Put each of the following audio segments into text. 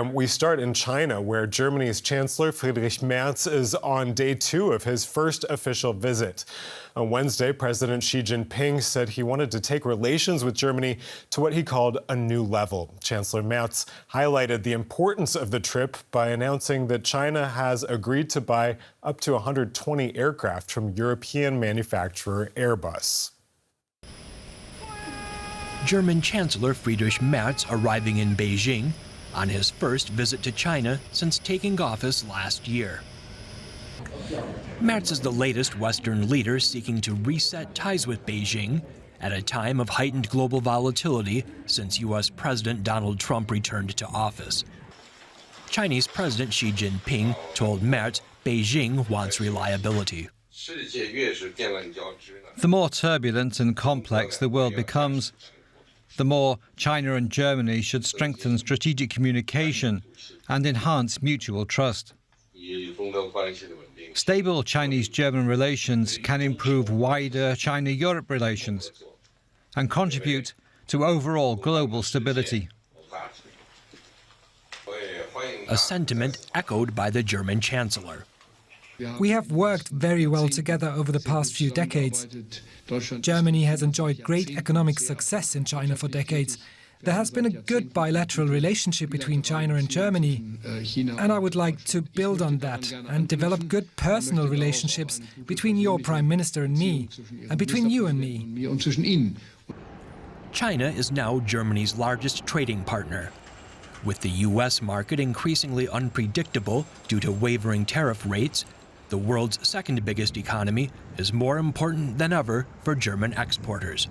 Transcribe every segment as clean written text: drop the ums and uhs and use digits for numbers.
program, we start in China, where Germany's Chancellor Friedrich Merz is on day 2 of his first official visit. On Wednesday, President Xi Jinping said he wanted to take relations with Germany to what he called a new level. Chancellor Merz highlighted the importance of the trip by announcing that China has agreed to buy up to 120 aircraft from European manufacturer Airbus. German Chancellor Friedrich Merz arriving in Beijing on his first visit to China since taking office last year. Merz is the latest Western leader seeking to reset ties with Beijing at a time of heightened global volatility since U.S. President Donald Trump returned to office. Chinese President Xi Jinping told Merz Beijing wants reliability. The more turbulent and complex the world becomes, the more China and Germany should strengthen strategic communication and enhance mutual trust. Stable Chinese-German relations can improve wider China-Europe relations and contribute to overall global stability. A sentiment echoed by the German Chancellor. We have worked very well together over the past few decades. Germany has enjoyed great economic success in China for decades. There has been a good bilateral relationship between China and Germany, and I would like to build on that and develop good personal relationships between your Prime Minister and me, and between you and me. China is now Germany's largest trading partner. With the U.S. market increasingly unpredictable due to wavering tariff rates, the world's second biggest economy is more important than ever for German exporters.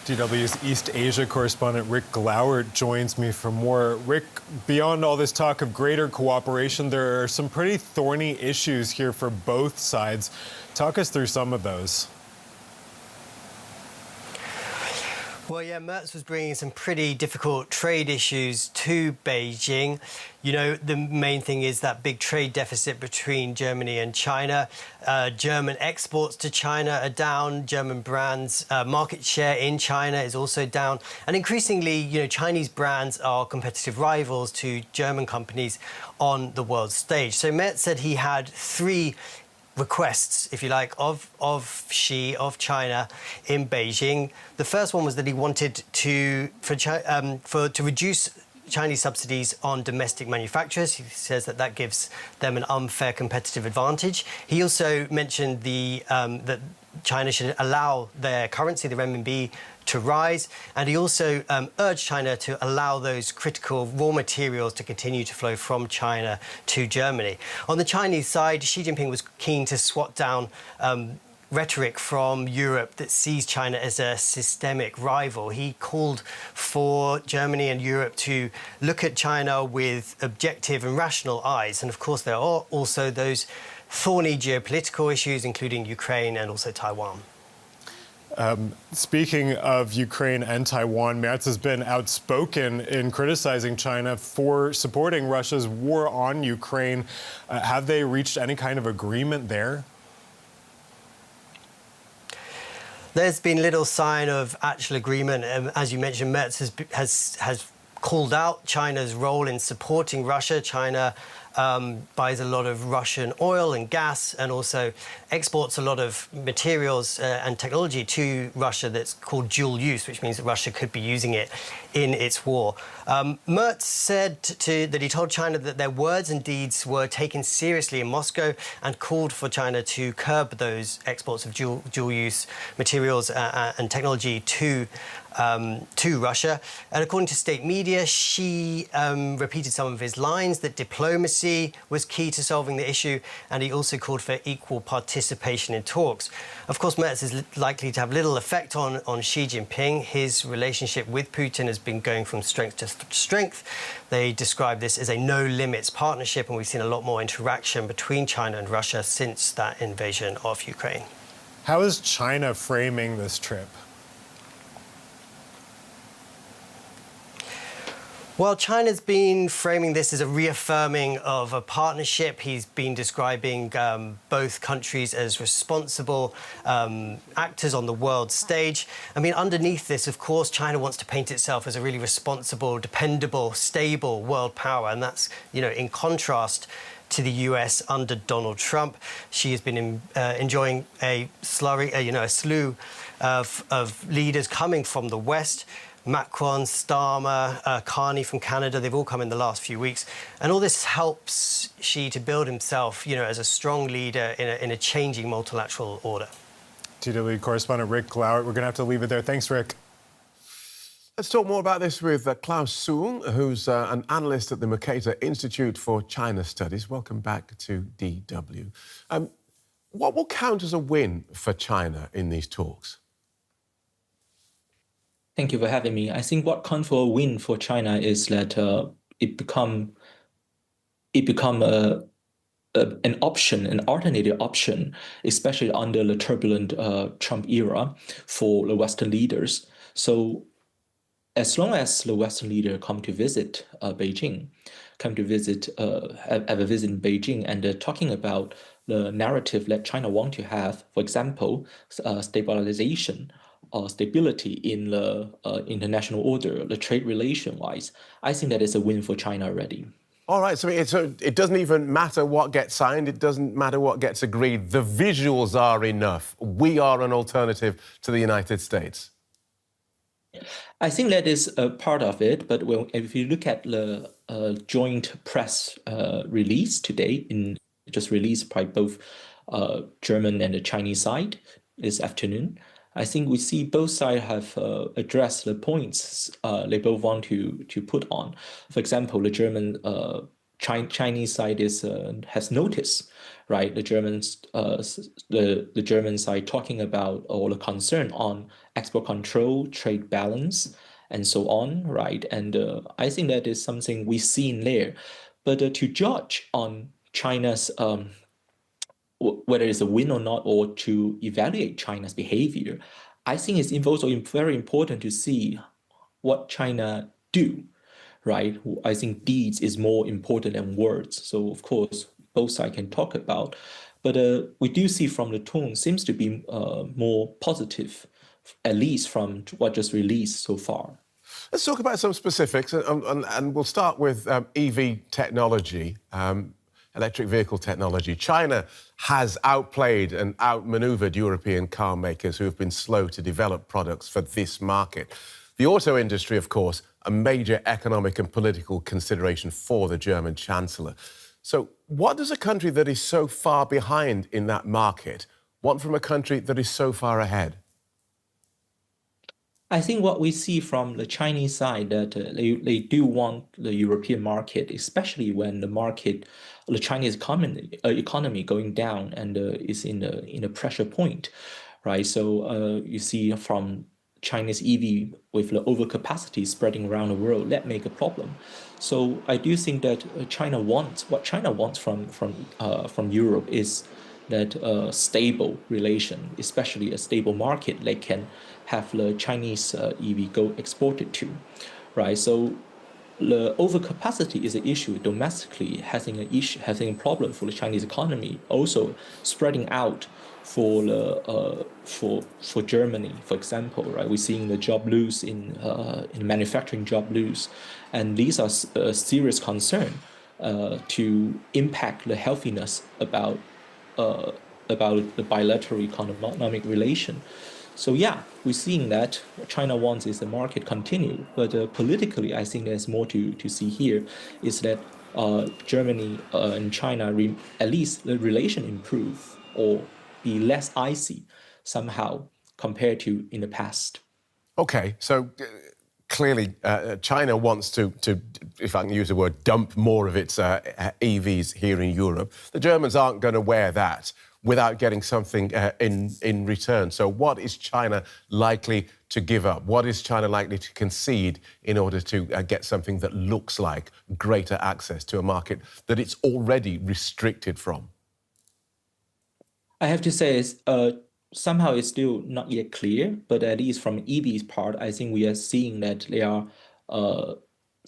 DW's East Asia correspondent Rick Glauert joins me for more. Rick, beyond all this talk of greater cooperation, there are some pretty thorny issues here for both sides. Talk us through some of those. Well, yeah, Merz was bringing some pretty difficult trade issues to Beijing. You know, the main thing is that big trade deficit between Germany and China. German exports to China are down. German brands' market share in China is also down. And increasingly, you know, Chinese brands are competitive rivals to German companies on the world stage. So Merz said he had 3 requests, if you like, of Xi, of China in Beijing. The first one was that he wanted to reduce Chinese subsidies on domestic manufacturers. He says that that gives them an unfair competitive advantage. He also mentioned that China should allow their currency, the renminbi, to rise, and he also urged China to allow those critical raw materials to continue to flow from China to Germany. On the Chinese side, Xi Jinping was keen to swat down rhetoric from Europe that sees China as a systemic rival. He called for Germany and Europe to look at China with objective and rational eyes. And of course, there are also those thorny geopolitical issues, including Ukraine and also Taiwan. Speaking of Ukraine and Taiwan, Merz has been outspoken in criticizing China for supporting Russia's war on Ukraine. Have they reached any kind of agreement there? There's been little sign of actual agreement. As you mentioned, Merz has called out China's role in supporting Russia. China buys a lot of Russian oil and gas and also exports a lot of materials and technology to Russia that's called dual use, which means that Russia could be using it in its war. Merz said that he told China that their words and deeds were taken seriously in Moscow and called for China to curb those exports of dual use materials and technology to Russia. And according to state media, Xi repeated some of his lines that diplomacy was key to solving the issue, and he also called for equal participation in talks. Of course, Merz is likely to have little effect on Xi Jinping. His relationship with Putin has been going from strength to strength. They describe this as a no-limits partnership, and we've seen a lot more interaction between China and Russia since that invasion of Ukraine. How is China framing this trip? Well, China's been framing this as a reaffirming of a partnership. He's been describing both countries as responsible actors on the world stage. I mean, underneath this, of course, China wants to paint itself as a really responsible, dependable, stable world power. And that's, in contrast to the US under Donald Trump. She has been enjoying a slew of leaders coming from the West. Macron, Starmer, Carney from Canada, they've all come in the last few weeks. And all this helps Xi to build himself, as a strong leader in a changing multilateral order. TW correspondent Rick Glauert. We're going to have to leave it there. Thanks, Rick. Let's talk more about this with Claus Soong, who's an analyst at the Mercator Institute for China Studies. Welcome back to DW. What will count as a win for China in these talks? Thank you for having me. I think what counts for a win for China is that it become an option, an alternative option, especially under the turbulent Trump era for the Western leaders. So as long as the Western leader come to visit Beijing, have a visit in Beijing and talking about the narrative that China want to have, for example, stabilization or stability in the international order, the trade relation-wise, I think that is a win for China already. All right, so it doesn't even matter what gets signed, it doesn't matter what gets agreed. The visuals are enough. We are an alternative to the United States. I think that is a part of it, but if you look at the joint press release today, just released by both German and the Chinese side this afternoon, I think we see both sides have addressed the points they both want to put on. For example, the German Chinese side has noticed, right? The German side talking about all the concern on export control, trade balance, and so on, right? And I think that is something we've seen there. But to judge on China's whether it's a win or not, or to evaluate China's behavior, I think it's also very important to see what China do, right? I think deeds is more important than words. So of course, both sides can talk about, but we do see from the tone seems to be more positive, at least from what just released so far. Let's talk about some specifics, and we'll start with EV technology. Electric vehicle technology. China has outplayed and outmaneuvered European car makers who have been slow to develop products for this market. The auto industry, of course, a major economic and political consideration for the German Chancellor. So what does a country that is so far behind in that market want from a country that is so far ahead? I think what we see from the Chinese side that they do want the European market, especially when the Chinese economy going down and is in a pressure point, right? So you see from Chinese EV with the overcapacity spreading around the world, that make a problem. So I do think that what China wants from Europe is that stable relation, especially a stable market they can have the Chinese EV go exported to, right? So the overcapacity is an issue domestically, having a problem for the Chinese economy, also spreading out for Germany, for example, right? We're seeing the job loss in manufacturing job loss, and these are a serious concern to impact the healthiness about the bilateral economic relation. So yeah, we're seeing that what China wants is the market continue, but politically, I think there's more to see here, is that Germany and China, at least the relation improve or be less icy somehow compared to in the past. Okay, so clearly China wants to, if I can use the word, dump more of its EVs here in Europe. The Germans aren't going to wear that without getting something in return. So what is China likely to give up? What is China likely to concede in order to get something that looks like greater access to a market that it's already restricted from? I have to say, somehow it's still not yet clear, but at least from EV's part, I think we are seeing that they are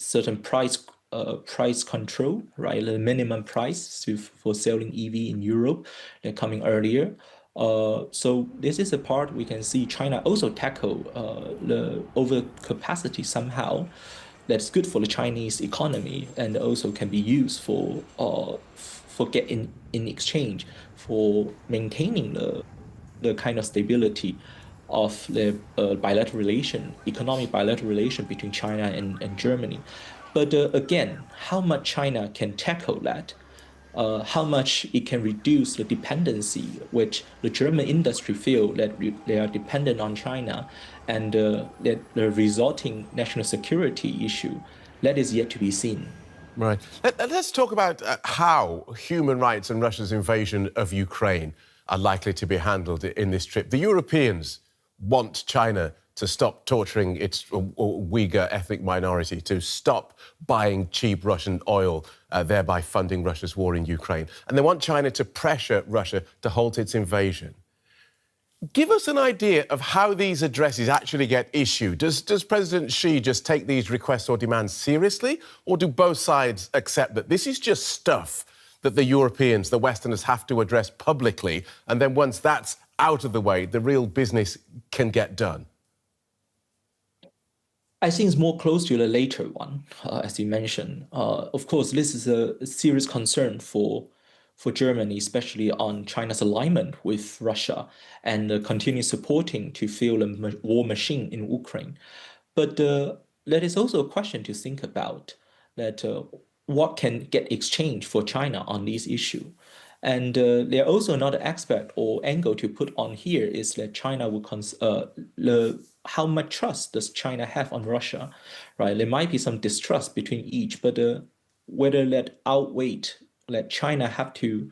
certain price control, right? The minimum price for selling EV in Europe, they're coming earlier. So this is a part we can see China also tackle the overcapacity somehow. That's good for the Chinese economy and also can be used for get in exchange for maintaining the kind of stability of the economic bilateral relation between China and Germany. But again, how much China can tackle that, how much it can reduce the dependency, which the German industry feel that they are dependent on China, and that the resulting national security issue, that is yet to be seen. Right. Let's talk about how human rights and Russia's invasion of Ukraine are likely to be handled in this trip. The Europeans want China to stop torturing its Uyghur ethnic minority, to stop buying cheap Russian oil, thereby funding Russia's war in Ukraine. And they want China to pressure Russia to halt its invasion. Give us an idea of how these addresses actually get issued. Does President Xi just take these requests or demands seriously, or do both sides accept that this is just stuff that the Europeans, the Westerners, have to address publicly, and then once that's out of the way, the real business can get done? I think it's more close to the later one, as you mentioned. Of course, this is a serious concern for Germany, especially on China's alignment with Russia and continue supporting to fuel the war machine in Ukraine. But that is also a question to think about, that what can get exchanged for China on this issue. And there are also another aspect or angle to put on here is that China will how much trust does China have on Russia, right? There might be some distrust between each, but whether that outweigh, let China have to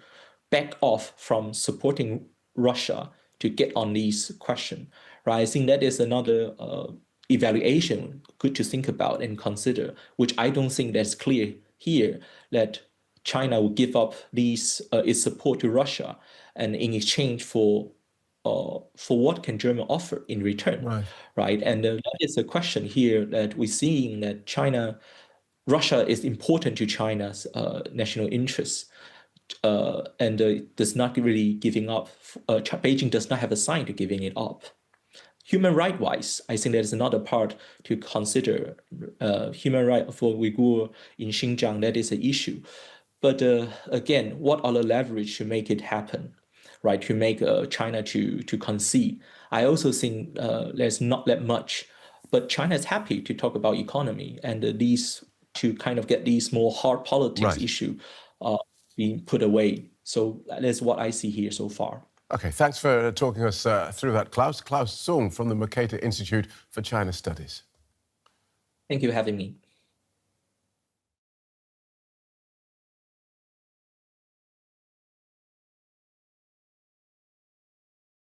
back off from supporting Russia to get on these questions, right? I think that is another evaluation good to think about and consider, which I don't think that's clear here, that China will give up its support to Russia, and in exchange for what can Germany offer in return, right? And that is a question here that we're seeing that Russia is important to China's national interests, and does not really giving up. Beijing does not have a sign to giving it up. Human right wise, I think there's another part to consider. Human right for Uyghur in Xinjiang, that is an issue. But again, what are the leverage to make it happen, right? To make China to concede. I also think there's not that much, but China is happy to talk about economy and these to kind of get these more hard politics issue being put away. So that's what I see here so far. OK, thanks for talking us through that, Klaus. Klaus Soong from the Mercator Institute for China Studies. Thank you for having me.